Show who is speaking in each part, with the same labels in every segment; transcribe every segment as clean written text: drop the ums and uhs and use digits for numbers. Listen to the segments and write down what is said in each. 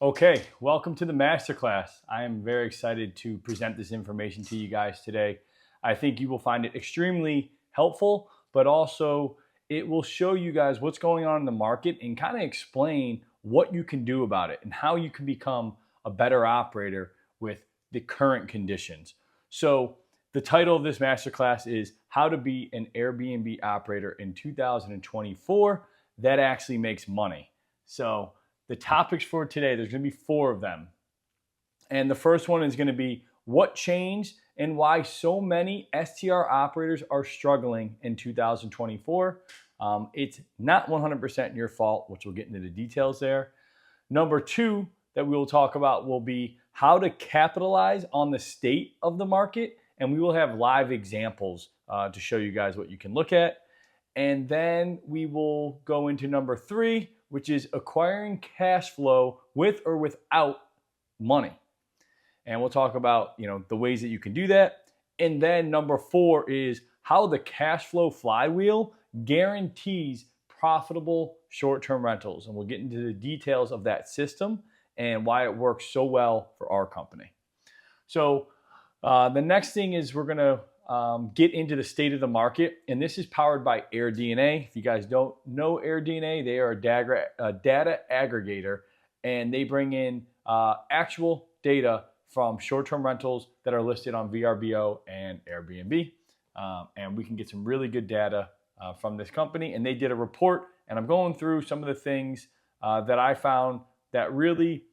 Speaker 1: Okay, welcome to the Masterclass. I am very excited to present this information to you guys today. I think you will find it extremely helpful, but also it will show you guys what's going on in the market and kind of explain what you can do about it and how you can become a better operator with the current conditions. So, the title of this Masterclass is How to Be an Airbnb Operator in 2024 That Actually Makes Money. So, the topics for today, there's going to be 4 of them. And the first one is going to be what changed and why so many STR operators are struggling in 2024. It's not 100% your fault, which we'll get into the details there. Number 2 that we will talk about will be how to capitalize on the state of the market. And we will have live examples to show you guys what you can look at. And then we will go into number 3, which is acquiring cash flow with or without money. And we'll talk about, the ways that you can do that. And then number 4 is how the cash flow flywheel guarantees profitable short-term rentals. And we'll get into the details of that system and why it works so well for our company. So the next thing is we're going to get into the state of the market, and this is powered by AirDNA. If you guys don't know AirDNA, they are a data aggregator, and they bring in actual data from short-term rentals that are listed on VRBO and Airbnb, and we can get some really good data from this company. And they did a report, and I'm going through some of the things that I found that really,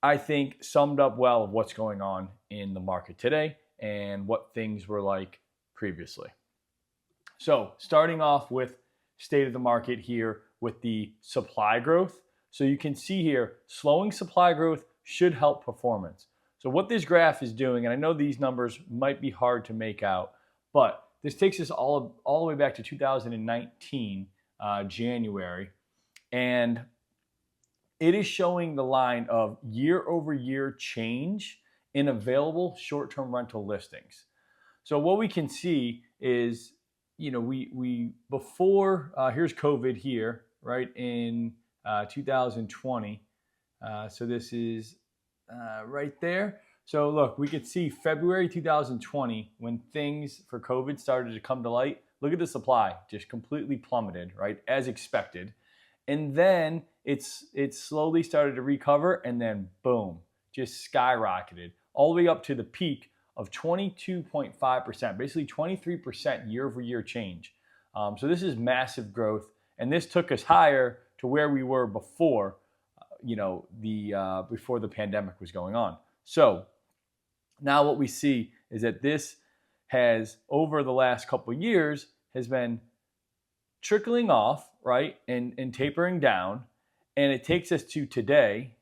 Speaker 1: I think, summed up well of what's going on in the market today and what things were like previously. So starting off with state of the market here with the supply growth. So you can see here, slowing supply growth should help performance. So what this graph is doing, and I know these numbers might be hard to make out, but this takes us all the way back to 2019, January, and it is showing the line of year over year change in available short-term rental listings. So what we can see is, we before, here's COVID here, right, in 2020. So this is right there. So look, we could see February 2020 when things for COVID started to come to light. Look at the supply, just completely plummeted, right, as expected. And then it slowly started to recover, and then boom, just skyrocketed all the way up to the peak of 22.5%, basically 23% year over year change. So this is massive growth, and this took us higher to where we were before, before the pandemic was going on. So now what we see is that this has, over the last couple of years, has been trickling off, right, and tapering down, and it takes us to today,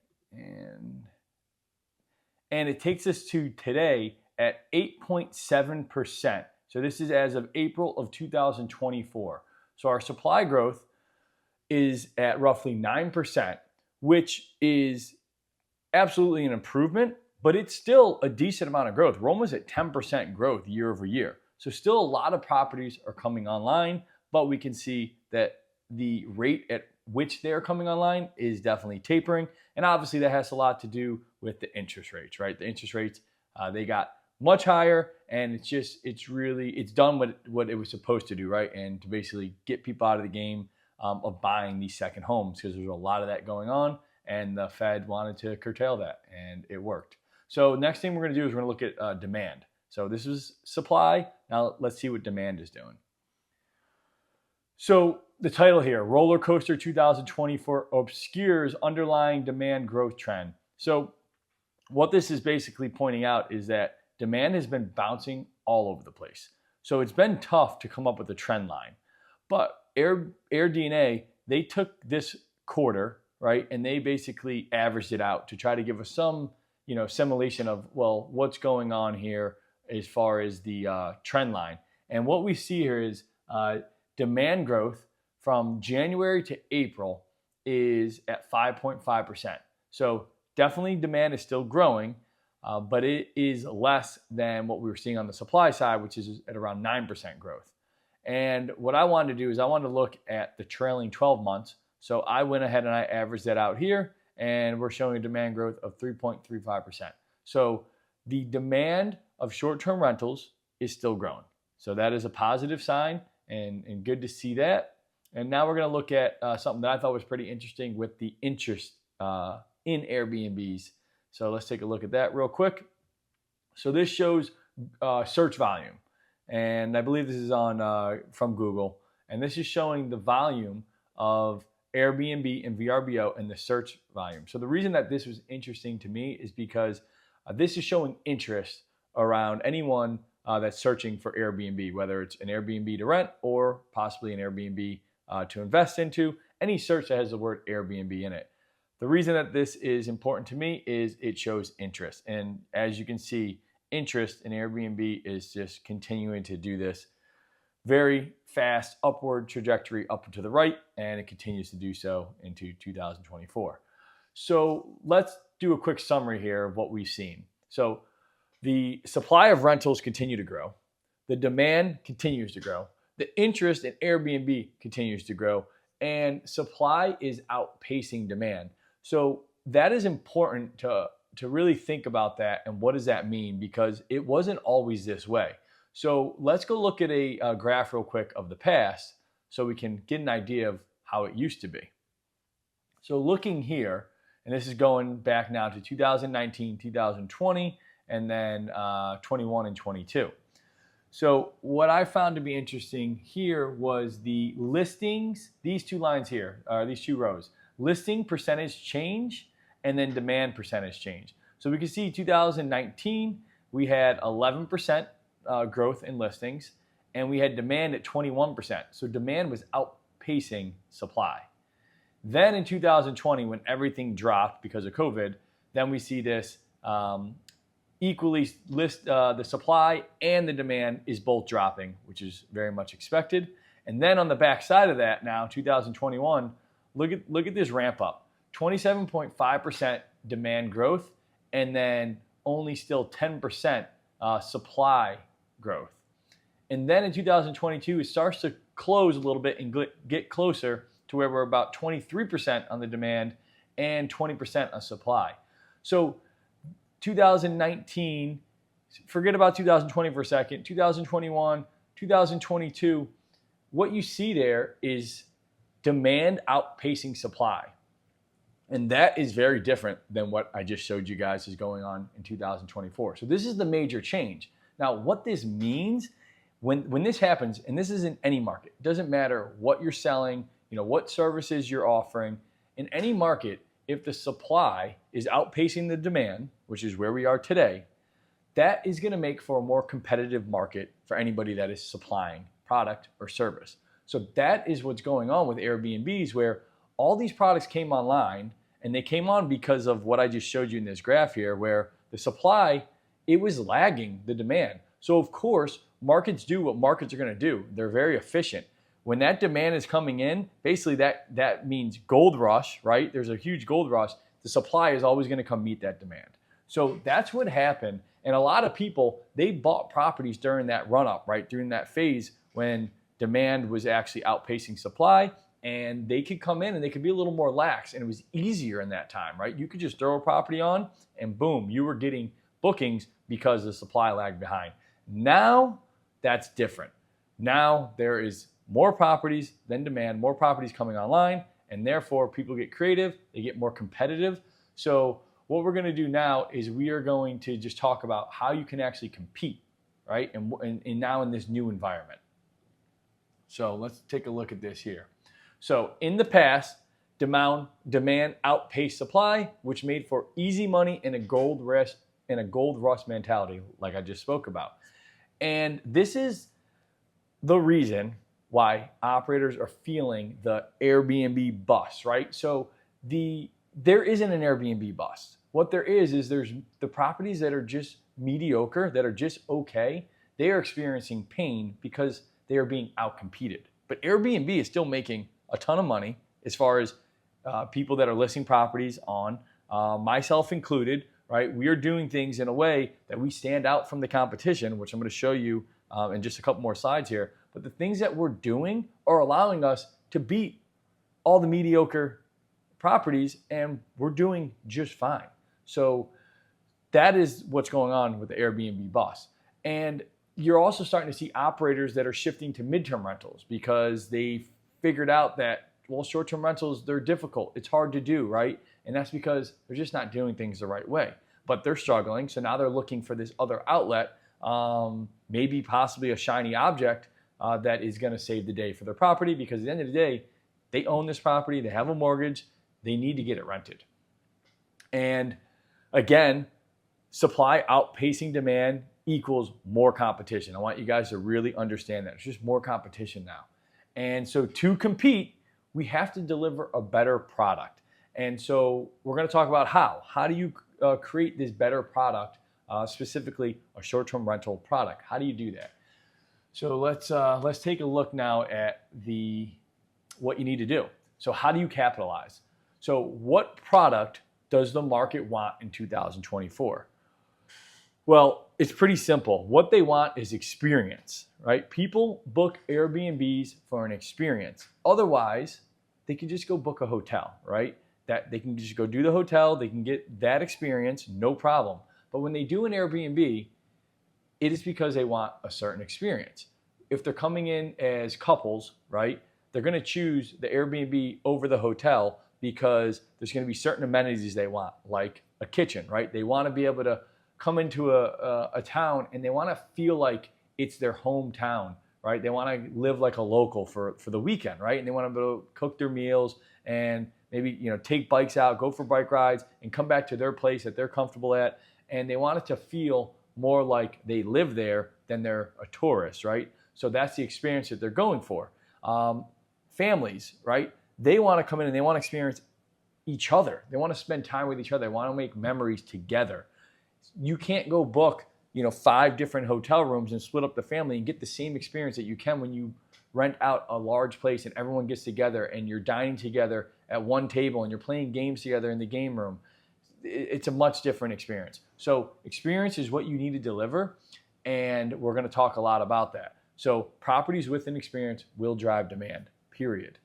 Speaker 1: and it takes us to today at 8.7%. So this is as of April of 2024. So our supply growth is at roughly 9%, which is absolutely an improvement, but it's still a decent amount of growth. We're almost at 10% growth year over year. So still a lot of properties are coming online, but we can see that the rate at which they're coming online is definitely tapering. And obviously that has a lot to do with the interest rates, right? The interest rates, they got much higher, and it's done what it was supposed to do, right? And to basically get people out of the game of buying these second homes, because there's a lot of that going on, and the Fed wanted to curtail that, and it worked. So next thing we're going to do is we're going to look at demand. So this is supply. Now let's see what demand is doing. So the title here, Roller Coaster 2024 Obscures Underlying Demand Growth Trend. So what this is basically pointing out is that demand has been bouncing all over the place. So it's been tough to come up with a trend line. But AirDNA, they took this quarter, right, and they basically averaged it out to try to give us some, simulation of, well, what's going on here as far as the trend line. And what we see here is demand growth from January to April is at 5.5%. So definitely demand is still growing, but it is less than what we were seeing on the supply side, which is at around 9% growth. And what I wanted to do is I wanted to look at the trailing 12 months. So I went ahead and I averaged that out here, and we're showing a demand growth of 3.35%. So the demand of short-term rentals is still growing. So that is a positive sign, and good to see that. And now we're going to look at something that I thought was pretty interesting with the interest in Airbnbs. So let's take a look at that real quick. So this shows search volume, and I believe this is on from Google, and this is showing the volume of Airbnb and VRBO and the search volume. So the reason that this was interesting to me is because this is showing interest around anyone that's searching for Airbnb, whether it's an Airbnb to rent or possibly an Airbnb to invest into, any search that has the word Airbnb in it. The reason that this is important to me is it shows interest. And as you can see, interest in Airbnb is just continuing to do this very fast upward trajectory up and to the right, and it continues to do so into 2024. So let's do a quick summary here of what we've seen. So the supply of rentals continue to grow. The demand continues to grow. The interest in Airbnb continues to grow, and supply is outpacing demand. So that is important to really think about that, and what does that mean? Because it wasn't always this way. So let's go look at a graph real quick of the past so we can get an idea of how it used to be. So looking here, and this is going back now to 2019, 2020, and then 21 and 22. So what I found to be interesting here was the listings, these two lines here, these two rows, listing percentage change and then demand percentage change. So we can see 2019, we had 11% growth in listings, and we had demand at 21%. So demand was outpacing supply. Then in 2020, when everything dropped because of COVID, then we see this equally the supply and the demand is both dropping, which is very much expected. And then on the back side of that now, 2021, look at this ramp up. 27.5% demand growth, and then only still 10% supply growth. And then in 2022, it starts to close a little bit and get closer to where we're about 23% on the demand and 20% on supply. So 2019, forget about 2020 for a second, 2021, 2022, what you see there is demand outpacing supply. And that is very different than what I just showed you guys is going on in 2024. So this is the major change. Now, what this means when this happens, and this is in any market, it doesn't matter what you're selling, what services you're offering, in any market, if the supply is outpacing the demand, which is where we are today, that is going to make for a more competitive market for anybody that is supplying product or service. So that is what's going on with Airbnbs, where all these products came online, and they came on because of what I just showed you in this graph here, where the supply, it was lagging the demand. So of course, markets do what markets are going to do. They're very efficient. When that demand is coming in, basically that means gold rush, right? There's a huge gold rush. The supply is always going to come meet that demand. So that's what happened. And a lot of people, they bought properties during that run up, right? During that phase when demand was actually outpacing supply, and they could come in and they could be a little more lax, and it was easier in that time, right? You could just throw a property on and boom, you were getting bookings because the supply lagged behind. Now that's different. Now there is more properties than demand, more properties coming online, and therefore people get creative, they get more competitive. So what we're going to do now is we are going to just talk about how you can actually compete, right? And now in this new environment. So let's take a look at this here. So in the past, demand outpaced supply, which made for easy money and a gold rush mentality, like I just spoke about. And this is the reason why operators are feeling the Airbnb bust, right? So there isn't an Airbnb bust. What there is there's the properties that are just mediocre, that are just okay, they are experiencing pain because they are being outcompeted. But Airbnb is still making a ton of money as far as people that are listing properties on, myself included, right? We are doing things in a way that we stand out from the competition, which I'm going to show you in just a couple more slides here. But the things that we're doing are allowing us to beat all the mediocre properties, and we're doing just fine. So that is what's going on with the Airbnb bus. And you're also starting to see operators that are shifting to midterm rentals because they figured out that, well, short-term rentals, they're difficult. It's hard to do, right? And that's because they're just not doing things the right way. But they're struggling, so now they're looking for this other outlet, maybe possibly a shiny object that is going to save the day for their property, because at the end of the day, they own this property, they have a mortgage, they need to get it rented. And again, supply outpacing demand equals more competition. I want you guys to really understand that. It's just more competition now. And so to compete, we have to deliver a better product. And so we're going to talk about how. How do you create this better product, specifically a short-term rental product? How do you do that? So let's take a look now at what you need to do. So how do you capitalize? So what product does the market want in 2024? Well, it's pretty simple. What they want is experience, right? People book Airbnbs for an experience. Otherwise, they can just go book a hotel, right? That they can just go do the hotel, they can get that experience, no problem. But when they do an Airbnb, it is because they want a certain experience. If they're coming in as couples, right, they're going to choose the Airbnb over the hotel because there's going to be certain amenities they want, like a kitchen, right? They want to be able to come into a town and they want to feel like it's their hometown, right? They want to live like a local for the weekend, right? And they want to be able to cook their meals and maybe, take bikes out, go for bike rides, and come back to their place that they're comfortable at. And they want it to feel more like they live there than they're a tourist, right? So that's the experience that they're going for. Families, right? They want to come in and they want to experience each other. They want to spend time with each other. They want to make memories together. You can't go book, 5 different hotel rooms and split up the family and get the same experience that you can when you rent out a large place and everyone gets together and you're dining together at one table and you're playing games together in the game room. It's a much different experience. So experience is what you need to deliver, and we're going to talk a lot about that. So properties with an experience will drive demand, period.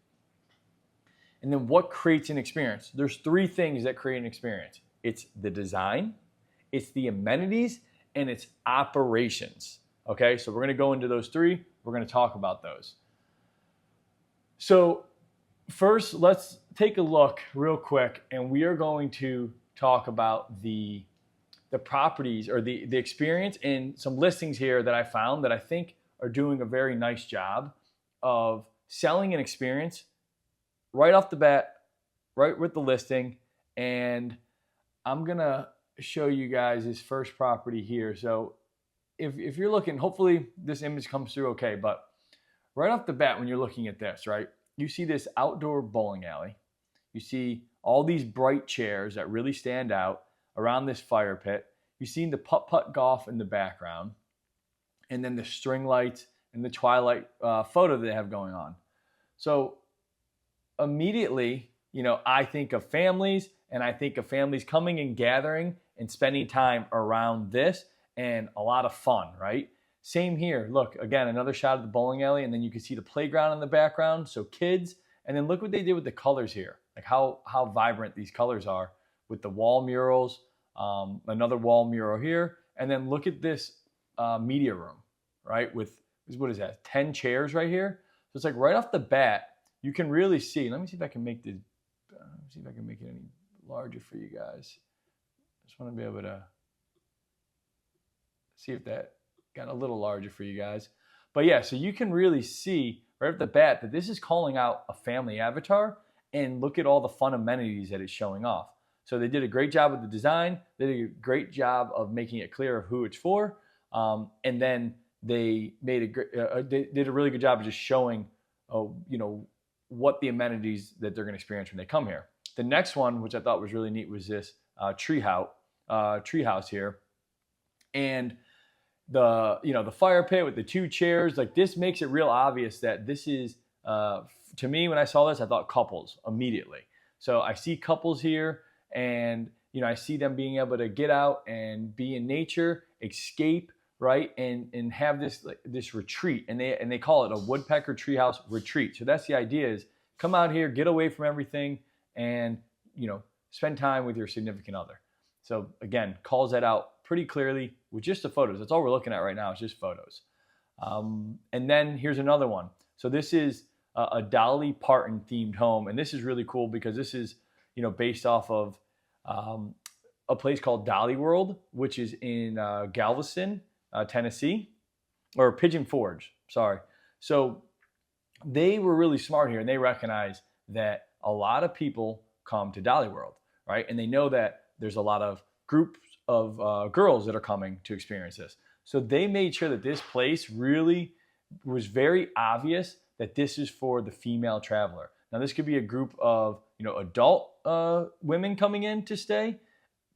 Speaker 1: And then what creates an experience? There's 3 things that create an experience. It's the design, it's the amenities, and it's operations. Okay, so we're going to go into those 3. We're going to talk about those. So first, let's take a look real quick, and we are going to talk about the properties or the experience and some listings here that I found that I think are doing a very nice job of selling an experience right off the bat, right with the listing. And I'm going to show you guys this first property here. So if you're looking, hopefully this image comes through okay, but right off the bat when you're looking at this, right, you see this outdoor bowling alley. You see all these bright chairs that really stand out around this fire pit. You see the putt-putt golf in the background, and then the string lights and the twilight photo that they have going on. So immediately, I think of families, and I think of families coming and gathering and spending time around this, and a lot of fun, right? Same here. Look, again, another shot of the bowling alley, and then you can see the playground in the background. So kids, and then look what they did with the colors here, like how vibrant these colors are with the wall murals, another wall mural here, and then look at this media room, right? With, what is that, 10 chairs right here? So it's like right off the bat, you can really see. Let me see if I can make this, see if I can make it any larger for you guys. Just want to be able to see if that got a little larger for you guys. But yeah, so you can really see right off the bat that this is calling out a family avatar, and look at all the fun amenities that it's showing off. So they did a great job with the design. They did a great job of making it clear of who it's for. And then they made they did a really good job of just showing, what the amenities that they're going to experience when they come here. The next one, which I thought was really neat, was this treehouse here, and the fire pit with the 2 chairs. Like, this makes it real obvious that this is, to me, when I saw this, I thought couples immediately. So I see couples here, and I see them being able to get out and be in nature, escape, right, and have this retreat, and they call it a woodpecker treehouse retreat. So that's the idea: is come out here, get away from everything, and, spend time with your significant other. So again, calls that out pretty clearly with just the photos. That's all we're looking at right now is just photos. And then here's another one. So this is a Dolly Parton themed home. And this is really cool because this is, based off of a place called Dolly World, which is in Galveston, Tennessee, or Pigeon Forge, sorry. So they were really smart here, and they recognize that a lot of people come to Dolly World, right? And they know that there's a lot of groups of girls that are coming to experience this. So they made sure that this place really was very obvious that this is for the female traveler. Now, this could be a group of, adult women coming in to stay,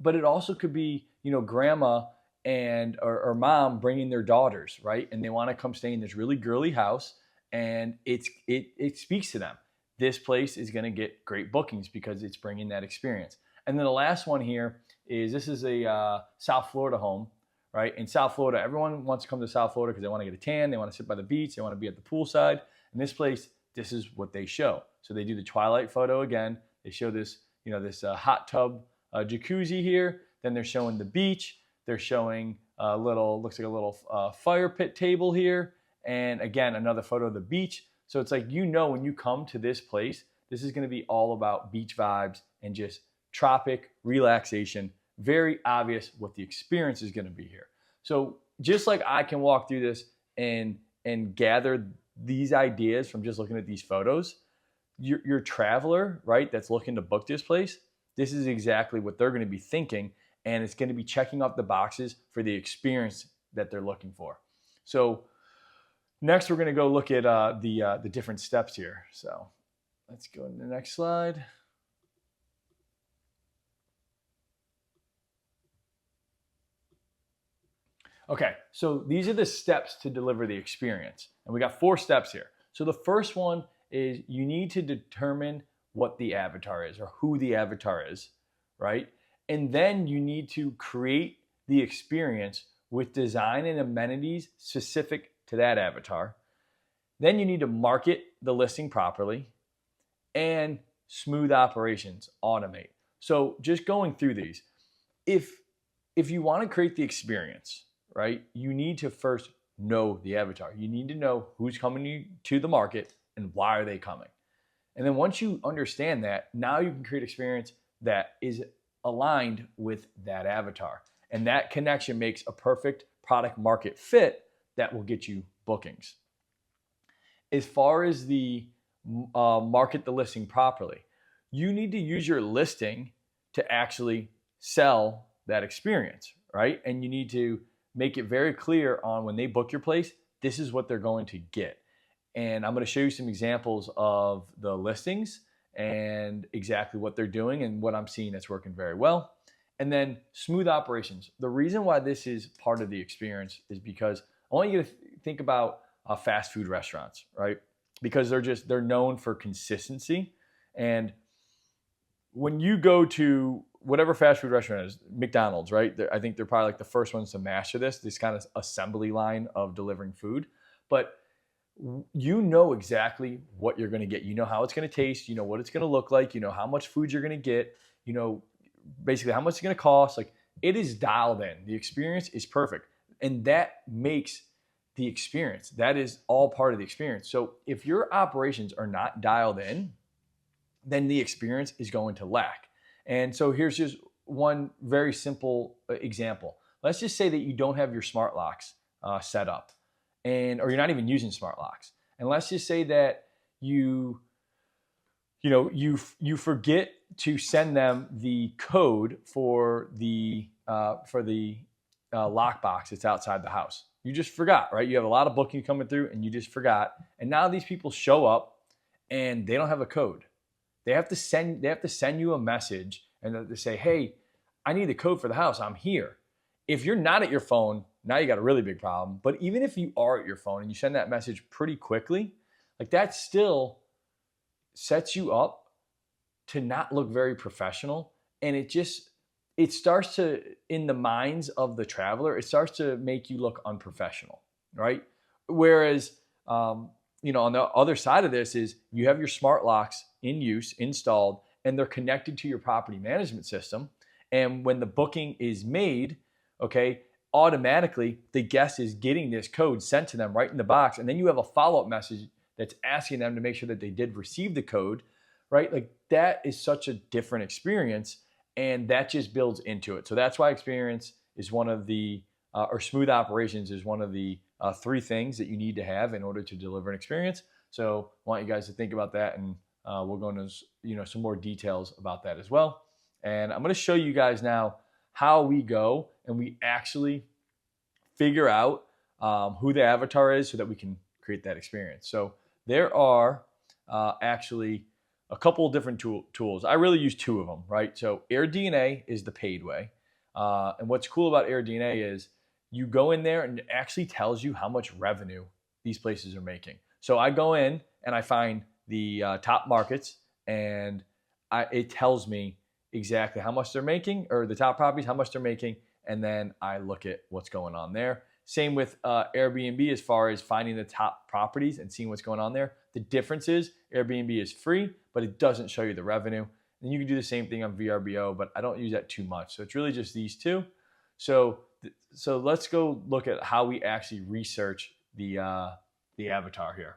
Speaker 1: but it also could be, grandma and or mom bringing their daughters, right? And they want to come stay in this really girly house, and it speaks to them. This place is going to get great bookings because it's bringing that experience. And then the last one here is this is a South Florida home, right? In South Florida, everyone wants to come to South Florida because they want to get a tan, they want to sit by the beach, they want to be at the poolside. In this place, this is what they show. So they do the twilight photo again. They show this, this hot tub jacuzzi here. Then they're showing the beach. They're showing looks like a little fire pit table here. And again, another photo of the beach. So it's like, when you come to this place, this is going to be all about beach vibes and just tropic relaxation. Very obvious what the experience is going to be here. So just like I can walk through this and gather these ideas from just looking at these photos, your traveler, right, that's looking to book this place, this is exactly what they're going to be thinking, and it's going to be checking off the boxes for the experience that they're looking for. So next, we're going to go look at the different steps here. So let's go to the next slide. Okay, so these are the steps to deliver the experience. And we got 4 steps here. So the first one is you need to determine what the avatar is or who the avatar is, right? And then you need to create the experience with design and amenities specific to that avatar. Then you need to market the listing properly and smooth operations, automate. So just going through these, if you want to create the experience, right, you need to first know the avatar. You need to know who's coming to the market and why are they coming. And then once you understand that, now you can create experience that is aligned with that avatar. And that connection makes a perfect product market fit that will get you bookings. As far as the market the listing properly, you need to use your listing to actually sell that experience, right? And you need to make it very clear on when they book your place, this is what they're going to get. And I'm going to show you some examples of the listings and exactly what they're doing and what I'm seeing that's working very well. And then smooth operations. The reason why this is part of the experience is because I want you to think about fast food restaurants, right? Because they're known for consistency. And when you go to whatever fast food restaurant is, McDonald's, right? I think they're probably like the first ones to master this kind of assembly line of delivering food. But you know exactly what you're going to get. You know how it's going to taste. You know what it's going to look like. You know how much food you're going to get. You know basically how much it's going to cost. Like, it is dialed in. The experience is perfect. And that makes the experience. That is all part of the experience. So if your operations are not dialed in, then the experience is going to lack. And so here's just one very simple example. Let's just say that you don't have your smart locks set up, or you're not even using smart locks. And let's just say that you forget to send them the code for the lockbox that's outside the house. You just forgot, right? You have a lot of booking coming through and you just forgot. And now these people show up and they don't have a code. They have to send you a message and they say, hey, I need the code for the house. I'm here. If you're not at your phone, now you got a really big problem. But even if you are at your phone and you send that message pretty quickly, like, that still sets you up to not look very professional. And it starts to, in the minds of the traveler, it starts to make you look unprofessional, right? Whereas, on the other side of this is you have your smart locks in use, installed, and they're connected to your property management system. And when the booking is made, okay, automatically the guest is getting this code sent to them right in the box. And then you have a follow-up message that's asking them to make sure that they did receive the code, right? Like that is such a different experience, and that just builds into it. So that's why experience is one of the, or smooth operations is one of the 3 things that you need to have in order to deliver an experience. So I want you guys to think about that, and we'll go into some more details about that as well. And I'm going to show you guys now how we go and we actually figure out who the avatar is so that we can create that experience. So there are actually a couple of different tools. I really use 2 of them, right? So AirDNA is the paid way. And what's cool about AirDNA is you go in there and it actually tells you how much revenue these places are making. So I go in and I find the top markets, and it tells me exactly how much they're making, or the top properties, how much they're making, and then I look at what's going on there. Same with Airbnb as far as finding the top properties and seeing what's going on there. The difference is Airbnb is free, but it doesn't show you the revenue. And you can do the same thing on VRBO, but I don't use that too much. So it's really just these 2. So let's go look at how we actually research the avatar here.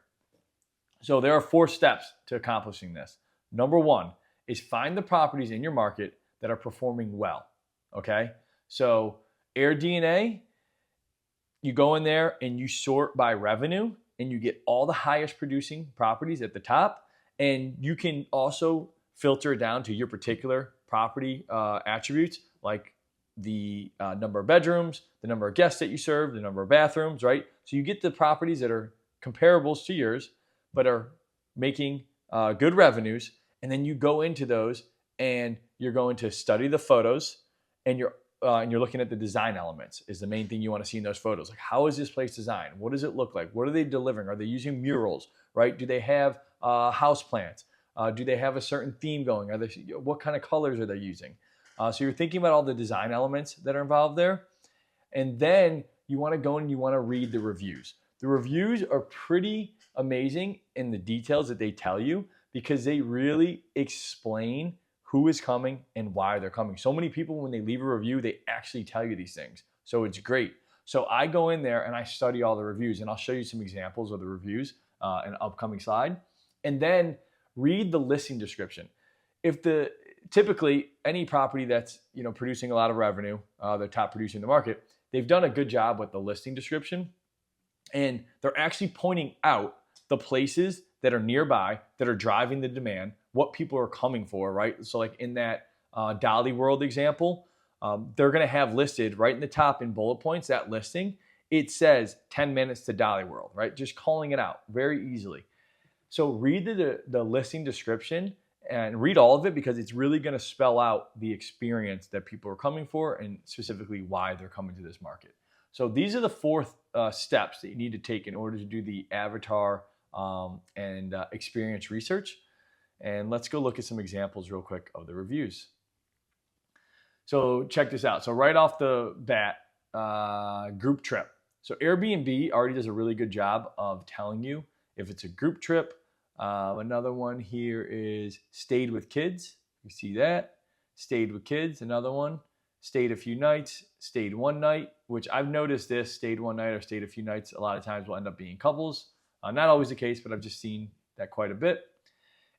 Speaker 1: So there are 4 steps to accomplishing this. Number 1 is find the properties in your market that are performing well, okay? So AirDNA, you go in there and you sort by revenue, and you get all the highest producing properties at the top, and you can also filter down to your particular property attributes, like the number of bedrooms, the number of guests that you serve, the number of bathrooms, right? So you get the properties that are comparables to yours, but are making good revenues. And then you go into those and you're going to study the photos, and you're looking at the design elements is the main thing you want to see in those photos. Like, how is this place designed? What does it look like? What are they delivering? Are they using murals, right? Do they have house plants? Do they have a certain theme going? What kind of colors are they using? So you're thinking about all the design elements that are involved there. And then you want to go and you want to read the reviews. The reviews are pretty amazing in the details that they tell you, because they really explain who is coming and why they're coming. So many people, when they leave a review, they actually tell you these things. So it's great. So I go in there and I study all the reviews, and I'll show you some examples of the reviews in an upcoming slide. And then read the listing description. Typically any property that's producing a lot of revenue, the top producer in the market, they've done a good job with the listing description, and they're actually pointing out the places that are nearby that are driving the demand, what people are coming for, right? So like in that Dolly World example, they're going to have listed right in the top in bullet points, that listing, it says 10 minutes to Dolly World, right? Just calling it out very easily. So read the listing description and read all of it, because it's really going to spell out the experience that people are coming for, and specifically why they're coming to this market. So these are the 4 steps that you need to take in order to do the avatar and experience research. And let's go look at some examples real quick of the reviews. So check this out. So right off the bat, group trip. So Airbnb already does a really good job of telling you if it's a group trip. Another one here is stayed with kids. You see that? Stayed with kids. Another one, stayed a few nights, stayed one night, which I've noticed this, stayed one night or stayed a few nights, a lot of times will end up being couples. Not always the case, but I've just seen that quite a bit.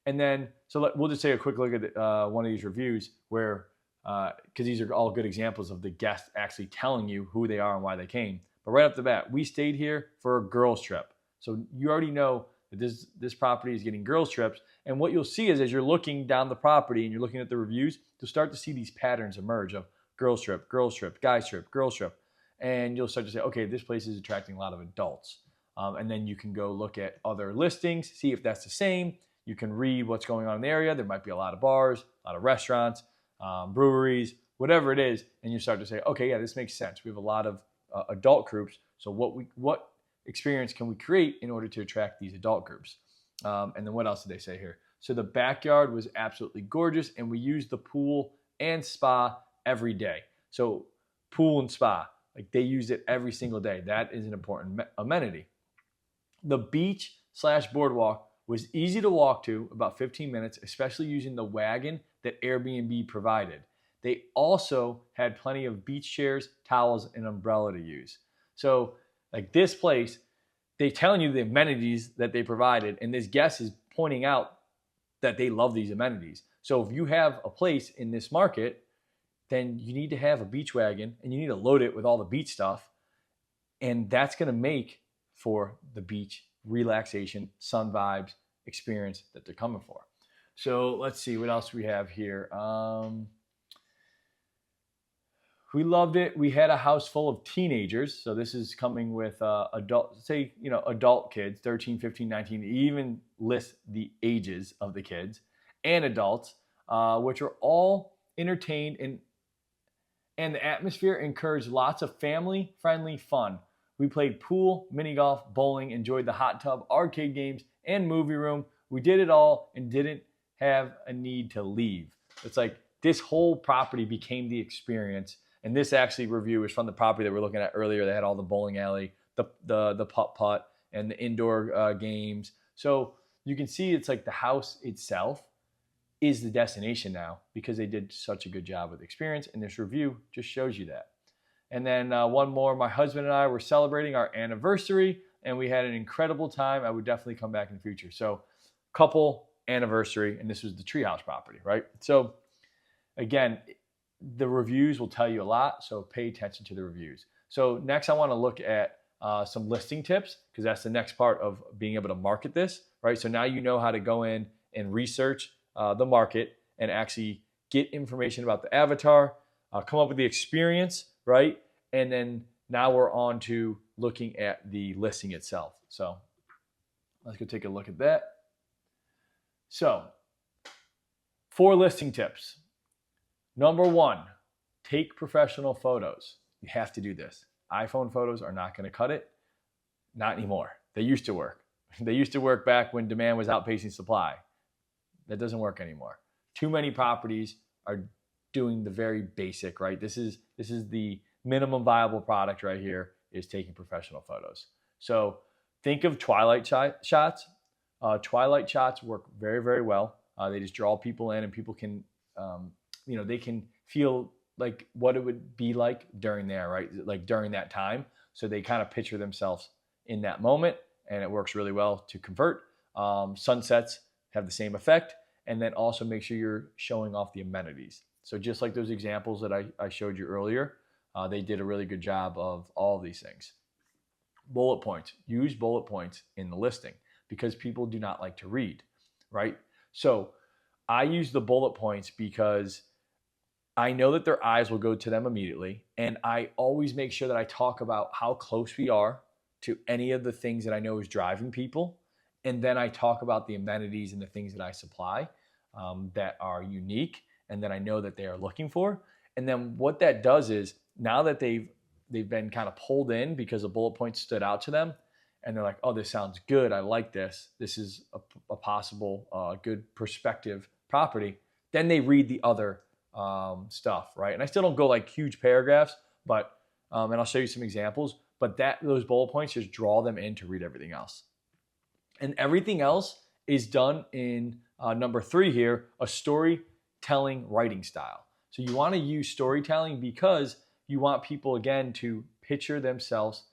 Speaker 1: And then, we'll just take a quick look at one of these reviews where, because these are all good examples of the guest actually telling you who they are and why they came. But right off the bat, we stayed here for a girls trip. So you already know that this property is getting girls trips. And what you'll see is, as you're looking down the property and you're looking at the reviews, you'll start to see these patterns emerge of girls trip, guys trip, girls trip. And you'll start to say, okay, this place is attracting a lot of adults. And then you can go look at other listings, see if that's the same. You can read what's going on in the area. There might be a lot of bars, a lot of restaurants, breweries, whatever it is. And you start to say, okay, yeah, this makes sense. We have a lot of adult groups. So what experience can we create in order to attract these adult groups? And then what else did they say here? So the backyard was absolutely gorgeous, and we used the pool and spa every day. So pool and spa, like they use it every single day. That is an important amenity. The beach/boardwalk was easy to walk to, about 15 minutes, especially using the wagon that Airbnb provided. They also had plenty of beach chairs, towels, and umbrella to use. So like this place, they're telling you the amenities that they provided, and this guest is pointing out that they love these amenities. So if you have a place in this market, then you need to have a beach wagon and you need to load it with all the beach stuff. And that's going to make for the beach relaxation, sun vibes experience that they're coming for. So let's see what else we have here. We loved it. We had a house full of teenagers. So this is coming with adult kids, 13, 15, 19, even list the ages of the kids and adults, which are all entertained, and the atmosphere encouraged lots of family-friendly fun. We played pool, mini golf, bowling, enjoyed the hot tub, arcade games, and movie room. We did it all and didn't have a need to leave. It's like this whole property became the experience. And this actually review is from the property that we're looking at earlier. They had all the bowling alley, the putt-putt, and the indoor games. So you can see it's like the house itself is the destination now because they did such a good job with experience. And this review just shows you that. And then one more, my husband and I were celebrating our anniversary and we had an incredible time. I would definitely come back in the future. So couple anniversary, and this was the treehouse property, right? So again, the reviews will tell you a lot, so pay attention to the reviews. So next I want to look at some listing tips because that's the next part of being able to market this, right? So now you know how to go in and research the market and actually get information about the avatar, come up with the experience, right? And then now we're on to looking at the listing itself. So let's go take a look at that. So 4 listing tips. Number 1, take professional photos. You have to do this. iPhone photos are not going to cut it. Not anymore. They used to work. They used to work back when demand was outpacing supply. That doesn't work anymore. Too many properties are doing the very basic, right? This is the minimum viable product right here, is taking professional photos. So think of twilight shots. Twilight shots work very, very well. They just draw people in and people can, they can feel like what it would be like during there, right? Like during that time. So they kind of picture themselves in that moment and it works really well to convert. Sunsets have the same effect. And then also make sure you're showing off the amenities. So just like those examples that I showed you earlier, they did a really good job of all of these things. Bullet points. Use bullet points in the listing because people do not like to read, right? So I use the bullet points because I know that their eyes will go to them immediately. And I always make sure that I talk about how close we are to any of the things that I know is driving people. And then I talk about the amenities and the things that I supply that are unique and that I know that they are looking for. And then what that does is now that they've been kind of pulled in because the bullet points stood out to them and they're like, oh, this sounds good. I like this. This is a possible good perspective property. Then they read the other stuff, right? And I still don't go like huge paragraphs, but and I'll show you some examples, but those bullet points just draw them in to read everything else. And everything else is done in number 3 here, a storytelling writing style. So you want to use storytelling because you want people, again, to picture themselves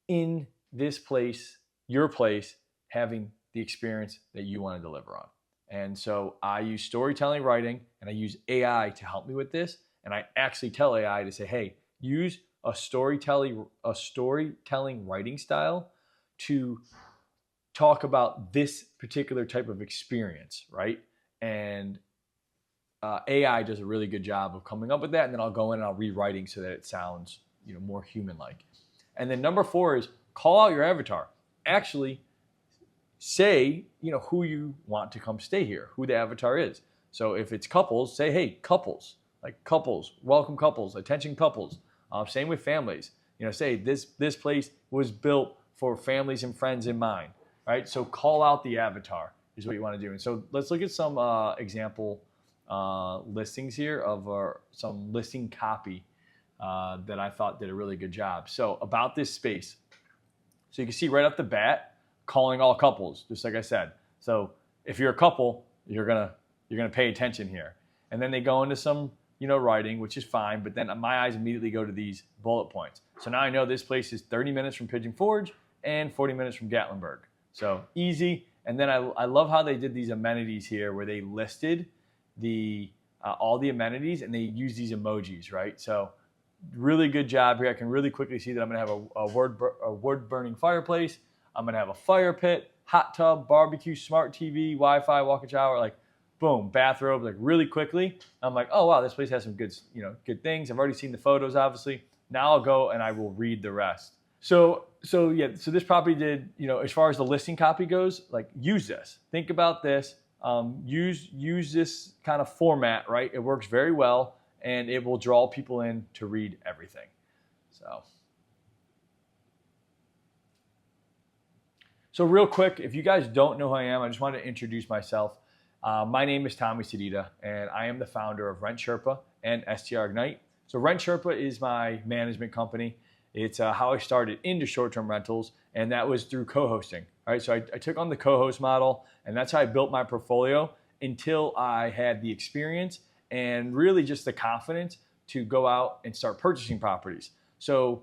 Speaker 1: in this place, your place, having the experience that you want to deliver on. And so I use storytelling writing and I use AI to help me with this. And I actually tell AI to say, hey, use a storytelling writing style to talk about this particular type of experience, right? And AI does a really good job of coming up with that, and then I'll go in and I'll rewriting so that it sounds, more human-like. And then number 4 is call out your avatar. Actually, say, who you want to come stay here, who the avatar is. So if it's couples, say, hey, couples, like couples, welcome couples, attention couples. Same with families. Say this place was built for families and friends in mind. Right? So call out the avatar is what you want to do. And so let's look at some example listings here of some listing copy that I thought did a really good job. So about this space. So you can see right off the bat, calling all couples, just like I said. So if you're a couple, you're gonna pay attention here. And then they go into some, writing, which is fine, but then my eyes immediately go to these bullet points. So now I know this place is 30 minutes from Pigeon Forge and 40 minutes from Gatlinburg. So easy. And then I love how they did these amenities here where they listed all the amenities and they use these emojis, right? So really good job here. I can really quickly see that I'm gonna have a wood burning fireplace. I'm gonna have a fire pit, hot tub, barbecue, smart TV, Wi-Fi, walk-in shower, like boom, bathrobe, like really quickly. I'm like, oh wow, this place has some good things. I've already seen the photos, obviously. Now I'll go and I will read the rest. So this property did, as far as the listing copy goes, like use this. Think about this. Use this kind of format, right? It works very well and it will draw people in to read everything. So real quick, if you guys don't know who I am, I just want to introduce myself. My name is Tommy Sedita, and I am the founder of Rent Sherpa and STR Ignite. So Rent Sherpa is my management company. It's how I started into short-term rentals, and that was through co-hosting. All right, so I took on the co-host model, and that's how I built my portfolio until I had the experience and really just the confidence to go out and start purchasing properties. So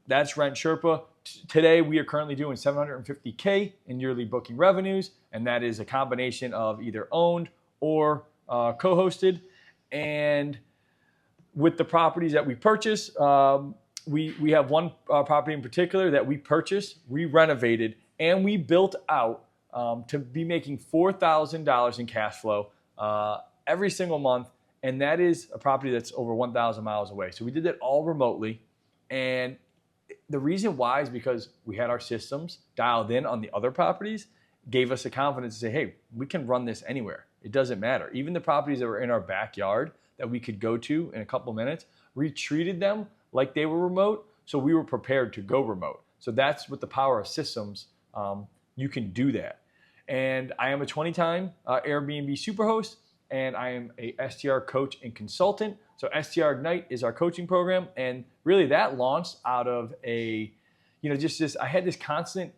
Speaker 1: that's Rent Sherpa. Today, we are currently doing $750K in yearly booking revenues, and that is a combination of either owned or co-hosted. And with the properties that we purchase, we have one property in particular that we purchased, we renovated, and we built out to be making $4,000 in cash flow every single month, and that is a property that's over 1,000 miles away. So we did that all remotely, and the reason why is because we had our systems dialed in on the other properties, gave us the confidence to say, hey, we can run this anywhere. It doesn't matter. Even the properties that were in our backyard that we could go to in a couple minutes, we treated them like they were remote, so we were prepared to go remote. So that's with the power of systems, you can do that. And I am a 20-time Airbnb superhost, and I am a STR coach and consultant. So STR Ignite is our coaching program, and really that launched out of I had this constant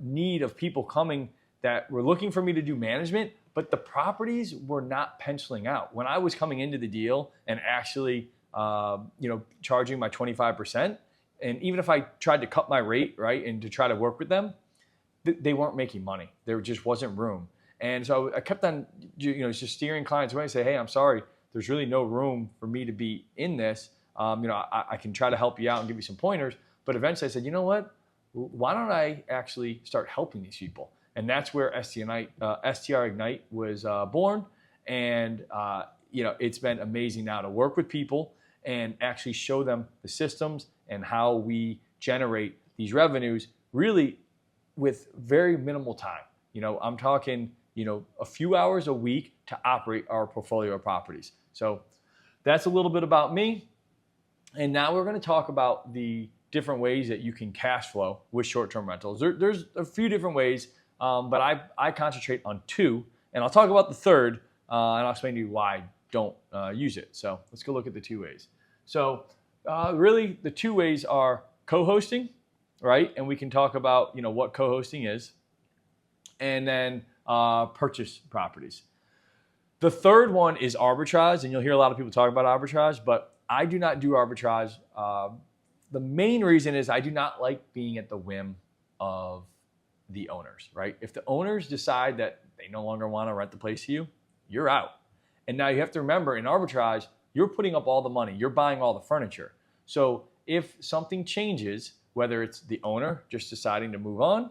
Speaker 1: need of people coming that were looking for me to do management, but the properties were not penciling out. When I was coming into the deal and actually, charging my 25%, and even if I tried to cut my rate, right, and to try to work with them, they weren't making money. There just wasn't room. And so I kept on, just steering clients away and say, hey, I'm sorry, there's really no room for me to be in this. I can try to help you out and give you some pointers. But eventually I said, you know what? Why don't I actually start helping these people? And that's where STR Ignite was born. And, it's been amazing now to work with people and actually show them the systems and how we generate these revenues really with very minimal time. I'm talking, a few hours a week to operate our portfolio of properties. So that's a little bit about me. And now we're going to talk about the different ways that you can cash flow with short-term rentals. There's a few different ways, but I concentrate on two, and I'll talk about the third, and I'll explain to you why I don't use it. So let's go look at the two ways. So really the two ways are co-hosting, right? And we can talk about, what co-hosting is, and then purchase properties. The third one is arbitrage, and you'll hear a lot of people talk about arbitrage, but I do not do arbitrage. The main reason is I do not like being at the whim of the owners, right? If the owners decide that they no longer want to rent the place to you, you're out. And now you have to remember, in arbitrage, you're putting up all the money, you're buying all the furniture. So if something changes, whether it's the owner just deciding to move on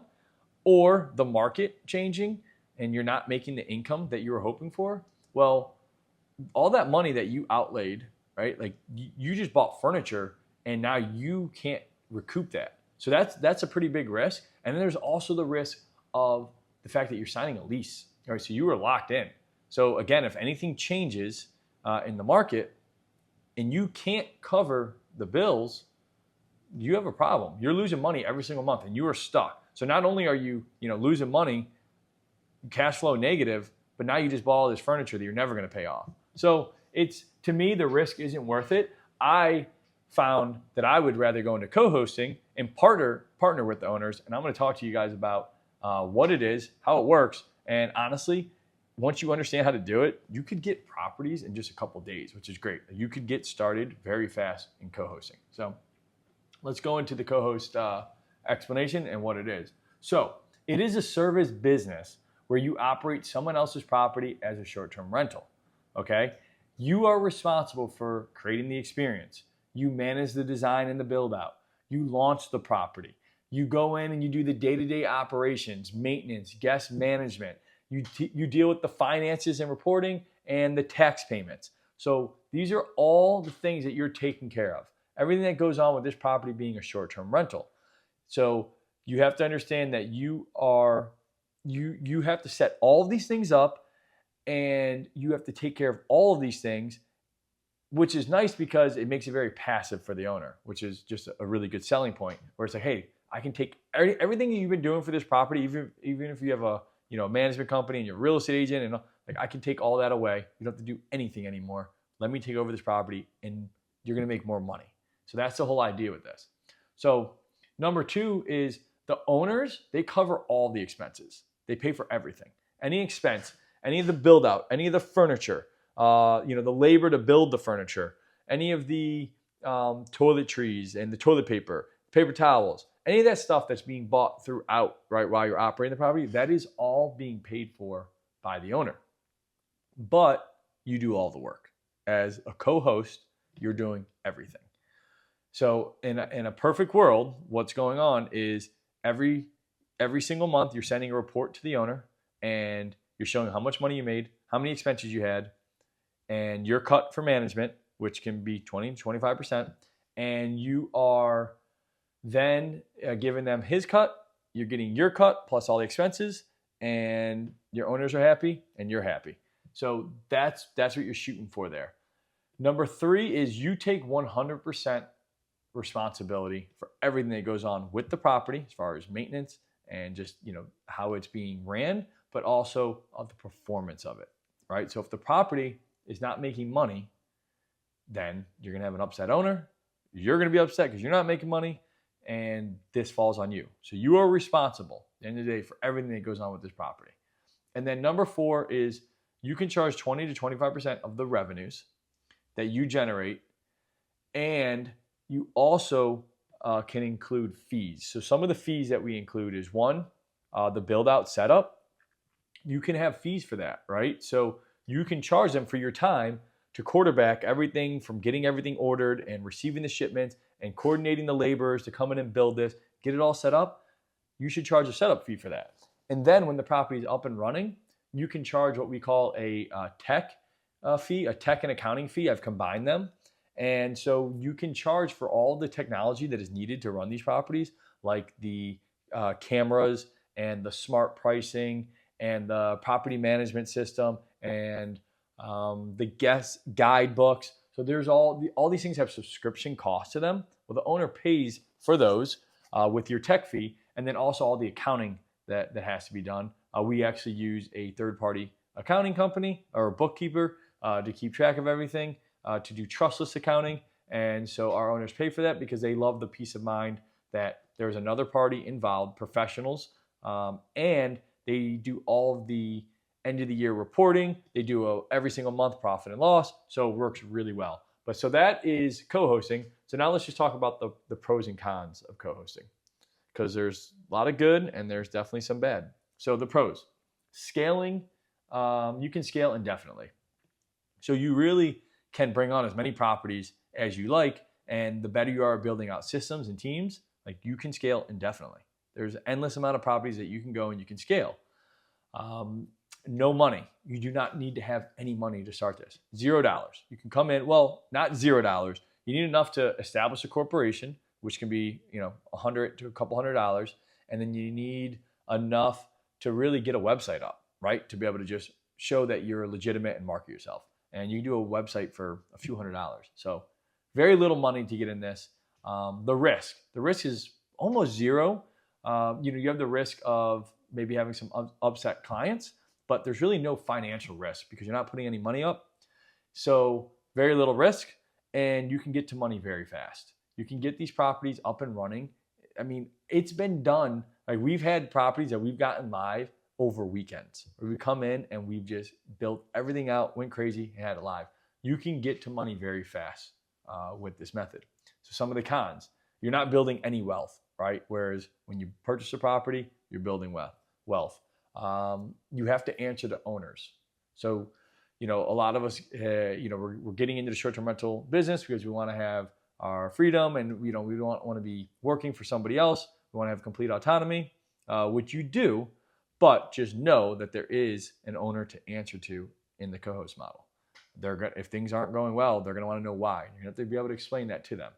Speaker 1: or the market changing and you're not making the income that you were hoping for, well, all that money that you outlaid, right? Like you just bought furniture and now you can't recoup that. So that's a pretty big risk. And then there's also the risk of the fact that you're signing a lease, right? So you were locked in. So again, if anything changes in the market and you can't cover the bills, you have a problem. You're losing money every single month and you are stuck. So not only are you, losing money, cash flow negative, but now you just bought all this furniture that you're never going to pay off. So to me, the risk isn't worth it. I found that I would rather go into co-hosting and partner with the owners. And I'm going to talk to you guys about what it is, how it works, and honestly, once you understand how to do it, you could get properties in just a couple days, which is great. You could get started very fast in co-hosting. So let's go into the co-host explanation and what it is. So it is a service business where you operate someone else's property as a short-term rental, okay? You are responsible for creating the experience. You manage the design and the build-out. You launch the property. You go in and you do the day-to-day operations, maintenance, guest management. You deal with the finances and reporting and the tax payments. So these are all the things that you're taking care of. Everything that goes on with this property being a short-term rental. So you have to understand that you have to set all of these things up, and you have to take care of all of these things, which is nice because it makes it very passive for the owner, which is just a really good selling point, where it's like, hey, I can take everything that you've been doing for this property, even if you have a management company and you're a real estate agent, and like, I can take all that away. You don't have to do anything anymore. Let me take over this property and you're going to make more money. So that's the whole idea with this. So number two is the owners, they cover all the expenses. They pay for everything. Any expense, any of the build out, any of the furniture, the labor to build the furniture, any of the toiletries and the toilet paper, paper towels, any of that stuff that's being bought throughout, right, while you're operating the property, that is all being paid for by the owner. But you do all the work. As a co-host, you're doing everything. So in a perfect world, what's going on is every single month you're sending a report to the owner, and you're showing how much money you made, how many expenses you had, and your cut for management, which can be 20 to 25%, and you are then giving them his cut, you're getting your cut plus all the expenses, and your owners are happy and you're happy. So that's what you're shooting for there. Number three is you take 100% responsibility for everything that goes on with the property, as far as maintenance and just how it's being ran, but also of the performance of it, right? So if the property is not making money, then you're going to have an upset owner. You're going to be upset because you're not making money, and this falls on you. So you are responsible at the end of the day for everything that goes on with this property. And then number four is you can charge 20 to 25% of the revenues that you generate, and you also can include fees. So some of the fees that we include is one, the build out setup. You can have fees for that, right? So you can charge them for your time to quarterback everything from getting everything ordered and receiving the shipments and coordinating the laborers to come in and build this, get it all set up. You should charge a setup fee for that. And then when the property is up and running, you can charge what we call a tech fee, a tech and accounting fee. I've combined them. And so you can charge for all the technology that is needed to run these properties, like the cameras and the smart pricing and the property management system and the guest guidebooks. So there's all these things have subscription costs to them. Well, the owner pays for those with your tech fee, and then also all the accounting that has to be done. We actually use a third-party accounting company or a bookkeeper to keep track of everything, to do trustless accounting. And so our owners pay for that because they love the peace of mind that there's another party involved, professionals, and they do all of the end of the year reporting. They do every single month profit and loss. So it works really well. But so that is co-hosting. So now let's just talk about the pros and cons of co-hosting, because there's a lot of good and there's definitely some bad. So the pros, scaling, you can scale indefinitely. So you really can bring on as many properties as you like, and the better you are at building out systems and teams, like you can scale indefinitely. There's an endless amount of properties that you can go and you can scale. No money. You do not need to have any money to start this. $0. You can come in, well, not $0. You need enough to establish a corporation, which can be, $100 to a couple $100. And then you need enough to really get a website up, right? To be able to just show that you're legitimate and market yourself. And you can do a website for a few $100s. So very little money to get in this. The risk is almost zero. You have the risk of maybe having some upset clients, but there's really no financial risk because you're not putting any money up. So very little risk, and you can get to money very fast. You can get these properties up and running I mean, it's been done. Like we've had properties that we've gotten live over weekends where we come in and we've just built everything out, went crazy, and had it live. You can get to money very fast with this method. So some of the cons, you're not building any wealth, right? Whereas when you purchase a property, you're building wealth. You have to answer to owners. So, a lot of us, we're getting into the short-term rental business because we want to have our freedom, and we don't want to be working for somebody else. We want to have complete autonomy, which you do, but just know that there is an owner to answer to in the co-host model. If things aren't going well, they're going to want to know why. You're going to have to be able to explain that to them.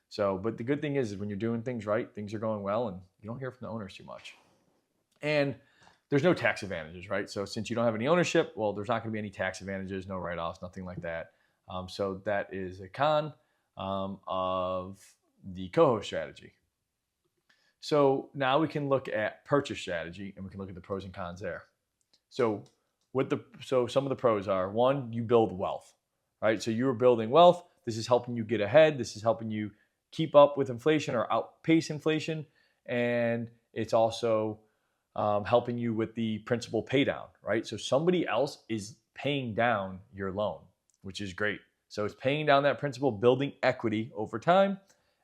Speaker 1: So, but the good thing is when you're doing things right, things are going well, and you don't hear from the owners too much. And there's no tax advantages, right? So since you don't have any ownership, well, there's not going to be any tax advantages, no write-offs, nothing like that. So that is a con of the co-host strategy. So now we can look at purchase strategy, and we can look at the pros and cons there. So some of the pros are, one, you build wealth, right? So you're building wealth. This is helping you get ahead. This is helping you keep up with inflation or outpace inflation. And it's also helping you with the principal pay down, right? So somebody else is paying down your loan, which is great. So it's paying down that principal, building equity over time.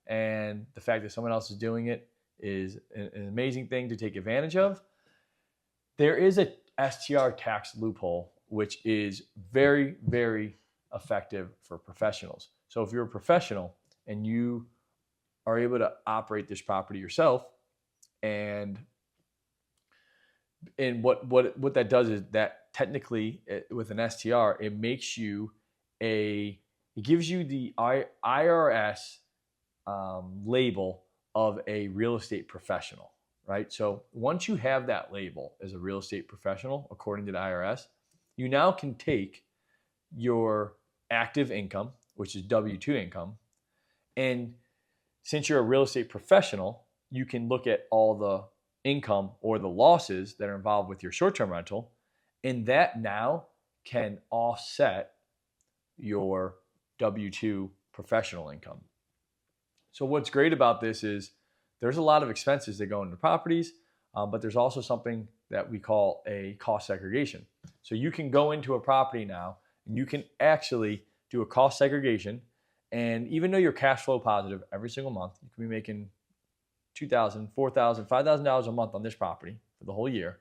Speaker 1: And the fact that someone else is doing it is an amazing thing to take advantage of. There is a STR tax loophole, which is very, very effective for professionals. So if you're a professional and you are able to operate this property yourself, and what that does is that technically with an STR, it gives you the IRS label of a real estate professional, right? So once you have that label as a real estate professional, according to the IRS, you now can take your active income, which is W-2 income, and since you're a real estate professional, you can look at all the income or the losses that are involved with your short-term rental, and that now can offset your W-2 professional income. So what's great about this is there's a lot of expenses that go into properties, but there's also something that we call a cost segregation. So you can go into a property now and you can actually do a cost segregation, and even though you're cash flow positive every single month, you can be making $2,000, $4,000, $5,000 a month on this property for the whole year.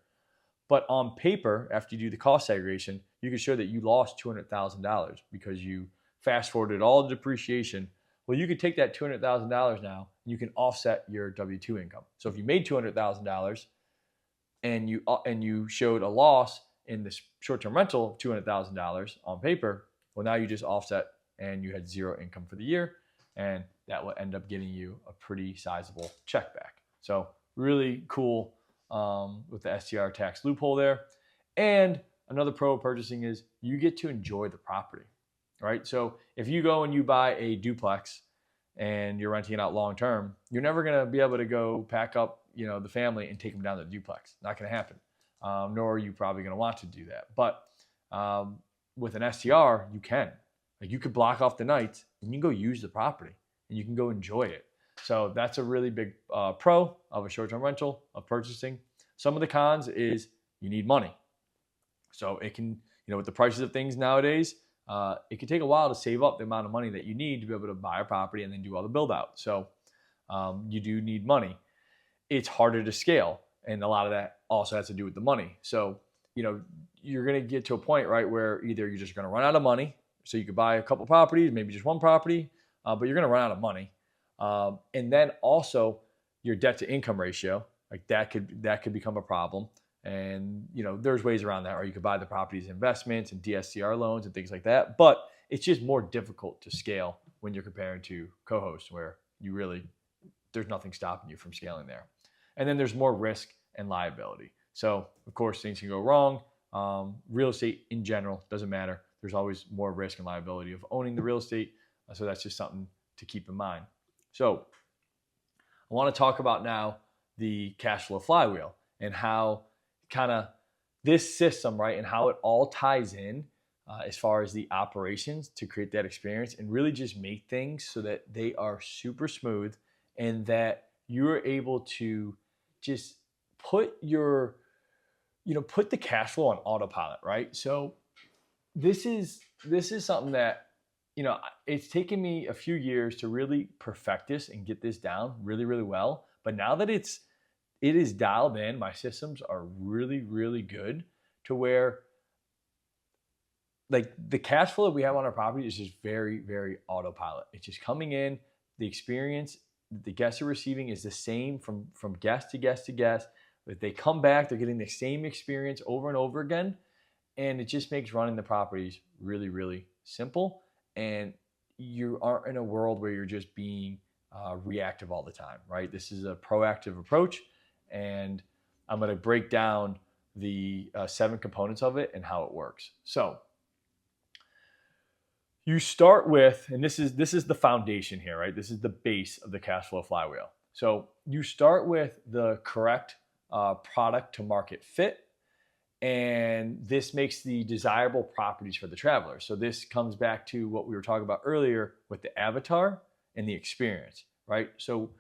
Speaker 1: But on paper, after you do the cost segregation, you can show that you lost $200,000 because you fast forwarded all the depreciation. Well, you could take that $200,000 now and you can offset your W-2 income. So if you made $200,000 and you showed a loss in this short-term rental of $200,000 on paper, well, now you just offset and you had zero income for the year, and that will end up getting you a pretty sizable check back. So really cool with the STR tax loophole there. And another pro of purchasing is you get to enjoy the property, right? So if you go and you buy a duplex and you're renting it out long term, you're never going to be able to go pack up, the family and take them down to the duplex. Not going to happen. Nor are you probably going to want to do that. But with an STR, you can. Like you could block off the nights and you can go use the property and you can go enjoy it. So that's a really big pro of a short-term rental, of purchasing. Some of the cons is you need money. So it can, with the prices of things nowadays, it can take a while to save up the amount of money that you need to be able to buy a property and then do all the build out. So you do need money. It's harder to scale. And a lot of that also has to do with the money. So, you're going to get to a point, right, where either you're just going to run out of money. So you could buy a couple properties, maybe just one property, but you're going to run out of money. And then also your debt to income ratio, like that could become a problem. And, there's ways around that, or you could buy the properties investments and DSCR loans and things like that. But it's just more difficult to scale when you're comparing to co-hosts, where there's nothing stopping you from scaling there. And then there's more risk and liability. So of course things can go wrong. Real estate in general doesn't matter. There's always more risk and liability of owning the real estate. So that's just something to keep in mind. So I want to talk about now the cash flow flywheel and how kind of this system, right, and how it all ties in as far as the operations to create that experience and really just make things so that they are super smooth and that you're able to just put your, put the cash flow on autopilot, right? So this is something that, it's taken me a few years to really perfect this and get this down really, really well. But now that it is dialed in, my systems are really, really good to where like the cash flow that we have on our property is just very, very autopilot. It's just coming in. The experience the guests are receiving is the same from guest to guest to guest. If they come back, they're getting the same experience over and over again. And it just makes running the properties really, really simple. And you aren't in a world where you're just being reactive all the time, right? This is a proactive approach. And I'm going to break down the 7 components of it and how it works. So you start with, and this is the foundation here, right? This is the base of the cash flow flywheel. So you start with the correct product to market fit, and this makes the desirable properties for the traveler. So this comes back to what we were talking about earlier with the avatar and the experience, right? So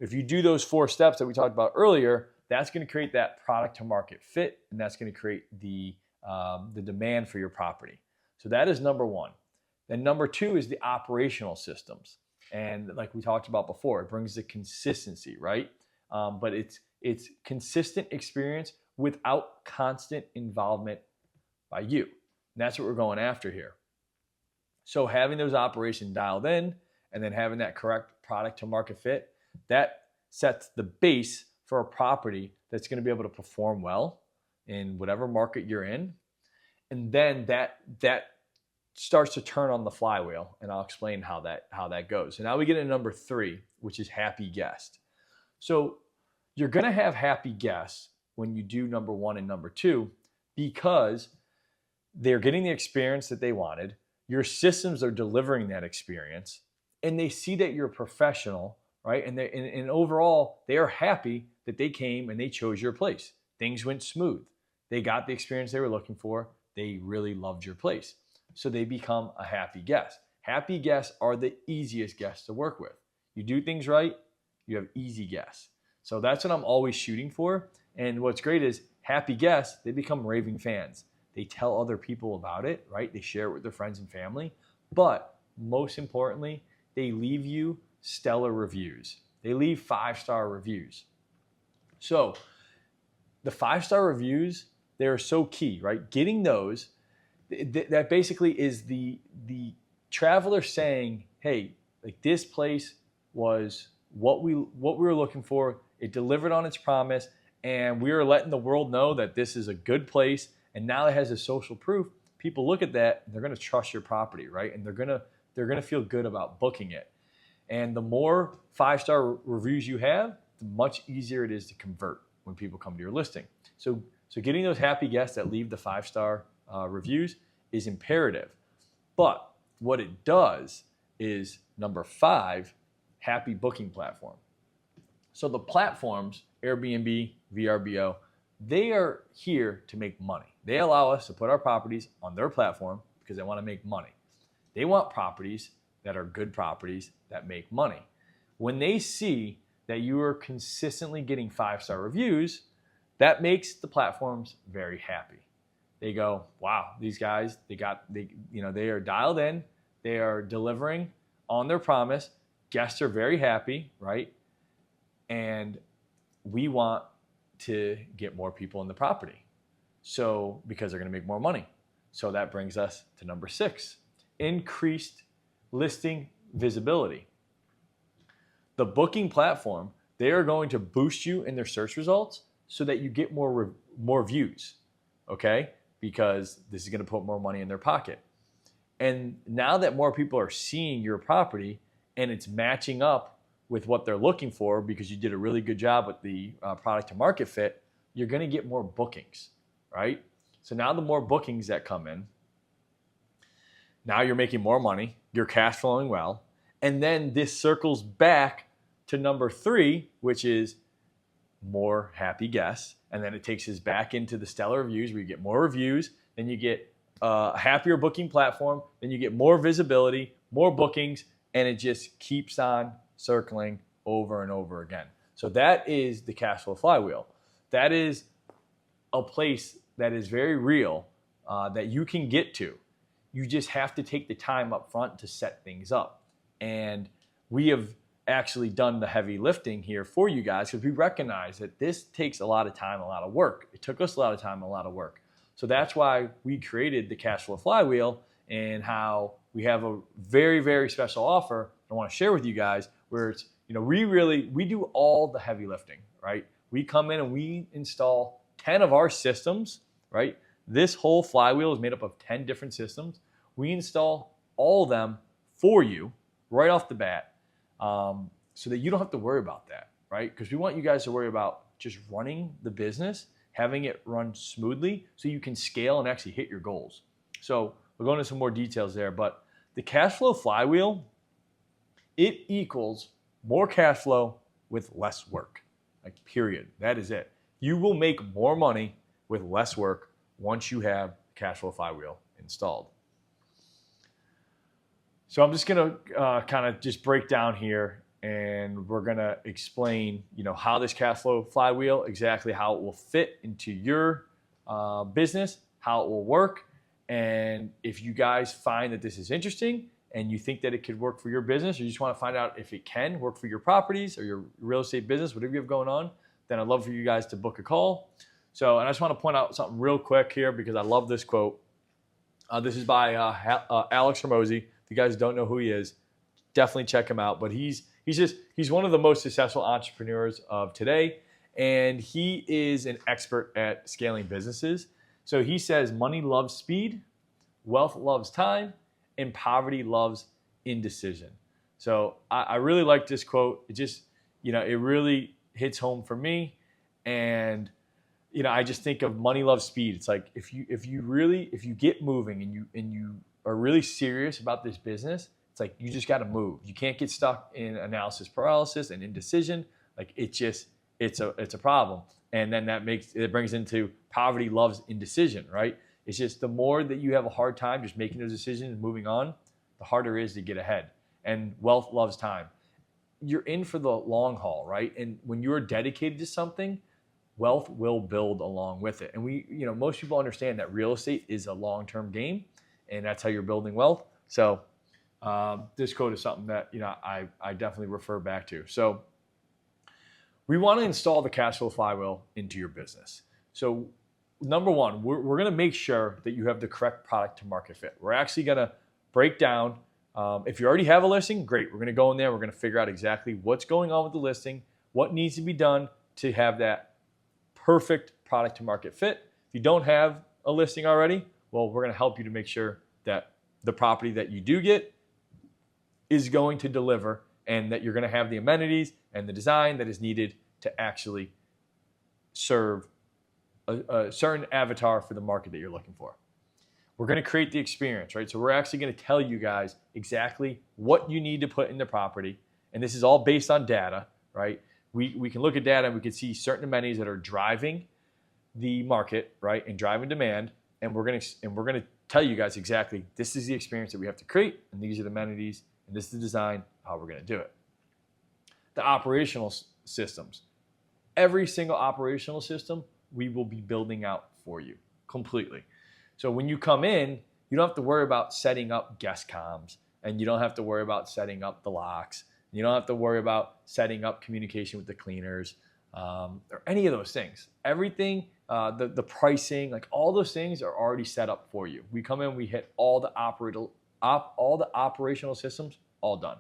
Speaker 1: if you do those 4 steps that we talked about earlier, that's going to create that product to market fit, and that's going to create the demand for your property. So that is number 1. Then number 2 is the operational systems. And like we talked about before, it brings the consistency, right? But it's consistent experience without constant involvement by you. And that's what we're going after here. So having those operations dialed in and then having that correct product to market fit, that sets the base for a property that's going to be able to perform well in whatever market you're in. And then that starts to turn on the flywheel, and I'll explain how that goes. So now we get into number 3, which is happy guest. So you're going to have happy guests when you do number 1 and number 2 because they're getting the experience that they wanted. Your systems are delivering that experience, and they see that you're a professional, right? And overall, they are happy that they came and they chose your place. Things went smooth. They got the experience they were looking for. They really loved your place. So they become a happy guest. Happy guests are the easiest guests to work with. You do things right, you have easy guests. So that's what I'm always shooting for. And what's great is happy guests, they become raving fans. They tell other people about it, right? They share it with their friends and family. But most importantly, they leave you stellar reviews. They leave 5-star reviews. So the 5-star reviews, they're so key, right? Getting those, that basically is the traveler saying, hey, like this place was what we were looking for. It delivered on its promise, and we are letting the world know that this is a good place. And now it has a social proof. People look at that, and they're going to trust your property, right? And they're going to feel good about booking it. And the more 5-star reviews you have, the much easier it is to convert when people come to your listing. So getting those happy guests that leave the 5-star reviews is imperative. But what it does is number 5, happy booking platform. So the platforms, Airbnb, VRBO, they are here to make money. They allow us to put our properties on their platform because they want to make money. They want properties that are good properties that make money. When they see that you are consistently getting 5-star reviews, that makes the platforms very happy. They go, wow, these guys, they are dialed in, they are delivering on their promise. Guests are very happy, right? And we want to get more people in the property. So, because they're going to make more money. So that brings us to number 6, increased listing visibility. The booking platform, they are going to boost you in their search results so that you get more views, okay? Because this is going to put more money in their pocket. And now that more people are seeing your property and it's matching up with what they're looking for because you did a really good job with the product to market fit, you're going to get more bookings, right? So now the more bookings that come in, now you're making more money, you're cash flowing well, and then this circles back to number 3, which is more happy guests, and then it takes us back into the stellar reviews where you get more reviews, then you get a happier booking platform, then you get more visibility, more bookings, and it just keeps on circling over and over again. So that is the cash flow flywheel. That is a place that is very real that you can get to. You just have to take the time up front to set things up. And we have actually done the heavy lifting here for you guys because we recognize that this takes a lot of time, a lot of work. It took us a lot of time, a lot of work. So that's why we created the cash flow flywheel, and how we have a very, very special offer I want to share with you guys where it's, we do all the heavy lifting, right? We come in and we install 10 of our systems, right? This whole flywheel is made up of 10 different systems. We install all of them for you right off the bat, so that you don't have to worry about that, right? Because we want you guys to worry about just running the business, having it run smoothly so you can scale and actually hit your goals. So we'll go into some more details there, but the cash flow flywheel, it equals more cash flow with less work, like period. That is it. You will make more money with less work once you have cash flow flywheel installed. So I'm just going to kind of just break down here, and we're going to explain, how this cash flow flywheel, exactly how it will fit into your business, how it will work. And if you guys find that this is interesting and you think that it could work for your business, or you just want to find out if it can work for your properties or your real estate business, whatever you have going on, then I'd love for you guys to book a call. So, and I just want to point out something real quick here because I love this quote. This is by Alex Hormozi. If you guys don't know who he is, definitely check him out. But he's one of the most successful entrepreneurs of today, and he is an expert at scaling businesses. So he says, money loves speed, wealth loves time, and poverty loves indecision. So I really like this quote. It just, it really hits home for me. And, I just think of money loves speed. It's like if you get moving and you are really serious about this business, it's like you just got to move. You can't get stuck in analysis paralysis and indecision. Like it's a problem. And then it brings into poverty loves indecision, right? It's just the more that you have a hard time just making those decisions and moving on, the harder it is to get ahead. And wealth loves time. You're in for the long haul, right? And when you're dedicated to something, wealth will build along with it. And most people understand that real estate is a long-term game, and that's how you're building wealth. So this quote is something that I definitely refer back to. So we want to install the cash flow flywheel into your business. So number one, we're going to make sure that you have the correct product to market fit. We're actually going to break down, if you already have a listing, great. We're going to go in there. We're going to figure out exactly what's going on with the listing, what needs to be done to have that perfect product to market fit. If you don't have a listing already, well, we're going to help you to make sure that the property that you do get is going to deliver, and that you're going to have the amenities and the design that is needed to actually serve a certain avatar for the market that you're looking for. We're going to create the experience, right? So we're actually going to tell you guys exactly what you need to put in the property. And this is all based on data, right? We can look at data and we can see certain amenities that are driving the market, right? And driving demand. And we're going to tell you guys exactly, this is the experience that we have to create, and these are the amenities, and this is the design, how we're going to do it. The operational systems. Every single operational system we will be building out for you completely. So when you come in, you don't have to worry about setting up guest comms, and you don't have to worry about setting up the locks. You don't have to worry about setting up communication with the cleaners, or any of those things. Everything, the pricing, like all those things are already set up for you. We come in, we hit all the operational systems, all done.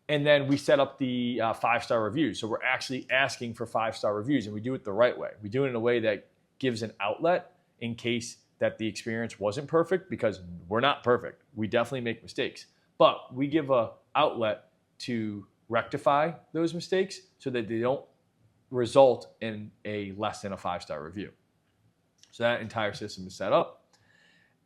Speaker 1: And then we set up the 5-star reviews. So we're actually asking for 5-star reviews, and we do it the right way. We do it in a way that gives an outlet in case that the experience wasn't perfect, because we're not perfect. We definitely make mistakes. But we give an outlet to rectify those mistakes so that they don't result in a less than a 5-star review. So that entire system is set up.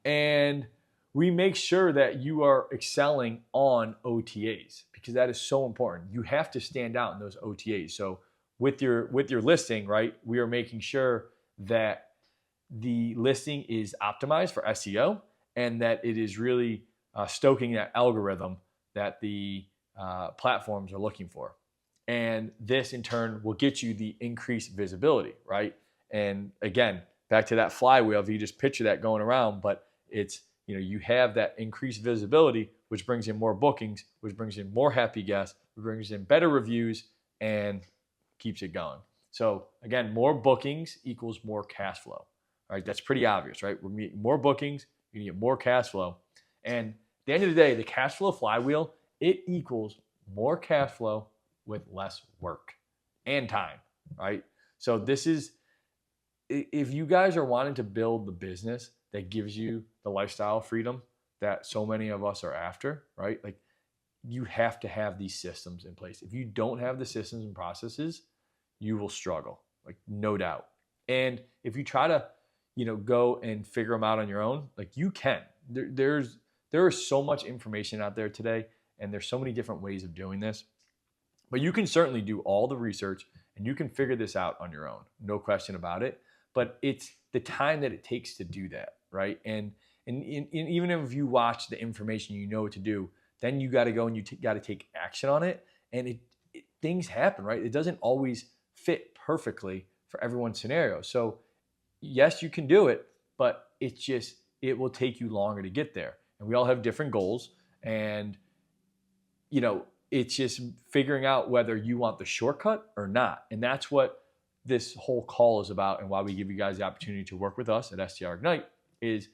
Speaker 1: And we make sure that you are excelling on OTAs, because that is so important. You have to stand out in those OTAs. So with your listing, right, we are making sure that the listing is optimized for SEO, and that it is really stoking that algorithm that the platforms are looking for. And this in turn will get you the increased visibility, right? And again, back to that flywheel, if you just picture that going around, but it's, you have that increased visibility, which brings in more bookings, which brings in more happy guests, which brings in better reviews, and keeps it going. So again, more bookings equals more cash flow. All right, that's pretty obvious, right? We're getting more bookings, you're gonna get more cash flow. And at the end of the day, the cash flow flywheel, it equals more cash flow with less work and time, right? So this is, if you guys are wanting to build the business that gives you the lifestyle freedom that so many of us are after, right? Like, you have to have these systems in place. If you don't have the systems and processes, you will struggle, like, no doubt. And if you try to, go and figure them out on your own, like, you can. There is so much information out there today, and there's so many different ways of doing this. But you can certainly do all the research and you can figure this out on your own, no question about it. But it's the time that it takes to do that, right? And even if you watch the information, you know what to do, then you got to go and you got to take action on it. And things happen, right? It doesn't always fit perfectly for everyone's scenario. So yes, you can do it, but it will take you longer to get there. And we all have different goals, and it's just figuring out whether you want the shortcut or not. And that's what this whole call is about, and why we give you guys the opportunity to work with us at STR Ignite is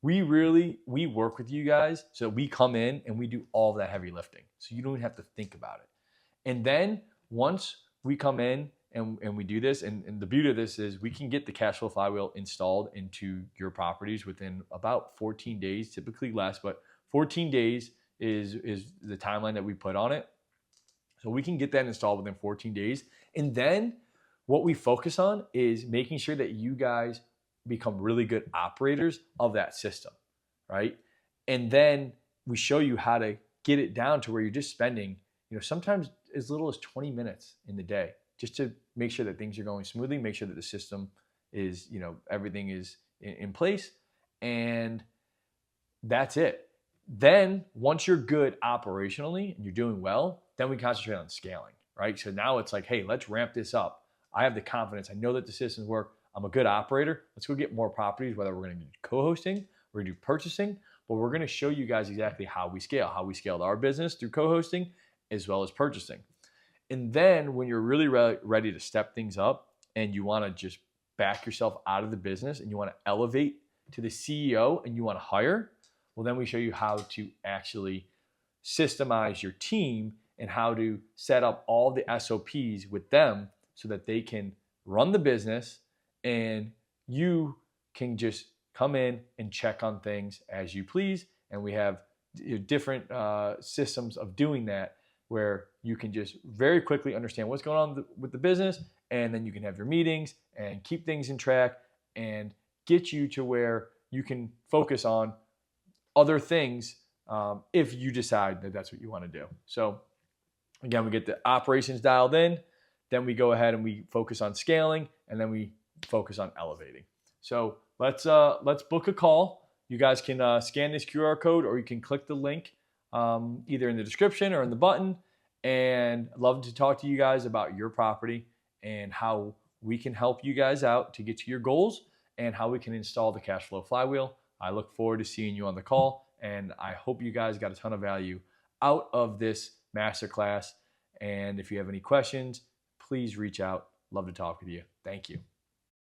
Speaker 1: we work with you guys so we come in and we do all that heavy lifting. So you don't even have to think about it. And then once we come in and we do this, and the beauty of this is we can get the cash flow flywheel installed into your properties within about 14 days, typically less, but 14 days is the timeline that we put on it. So we can get that installed within 14 days. And then what we focus on is making sure that you guys become really good operators of that system, right? And then we show you how to get it down to where you're just spending, sometimes as little as 20 minutes in the day, just to make sure that things are going smoothly, make sure that the system is, everything is in place, and that's it. Then once you're good operationally and you're doing well, then we concentrate on scaling, right? So now it's like, hey, let's ramp this up. I have the confidence. I know that the systems work. I'm a good operator. Let's go get more properties, whether we're going to do co-hosting, we're going to do purchasing, but we're going to show you guys exactly how we scaled our business through co-hosting as well as purchasing. And then when you're really ready to step things up and you want to just back yourself out of the business and you want to elevate to the CEO and you want to hire, well, then we show you how to actually systemize your team and how to set up all the SOPs with them so that they can run the business and you can just come in and check on things as you please. And we have different systems of doing that where you can just very quickly understand what's going on with the business, and then you can have your meetings and keep things in track and get you to where you can focus on other things if you decide that that's what you want to do. So again, we get the operations dialed in, then we go ahead and we focus on scaling, and then we focus on elevating. So let's book a call. You guys can scan this QR code, or you can click the link either in the description or in the button. And I'd love to talk to you guys about your property and how we can help you guys out to get to your goals and how we can install the cash flow flywheel. I look forward to seeing you on the call, and I hope you guys got a ton of value out of this masterclass. And if you have any questions, please reach out. Love to talk with you. Thank you.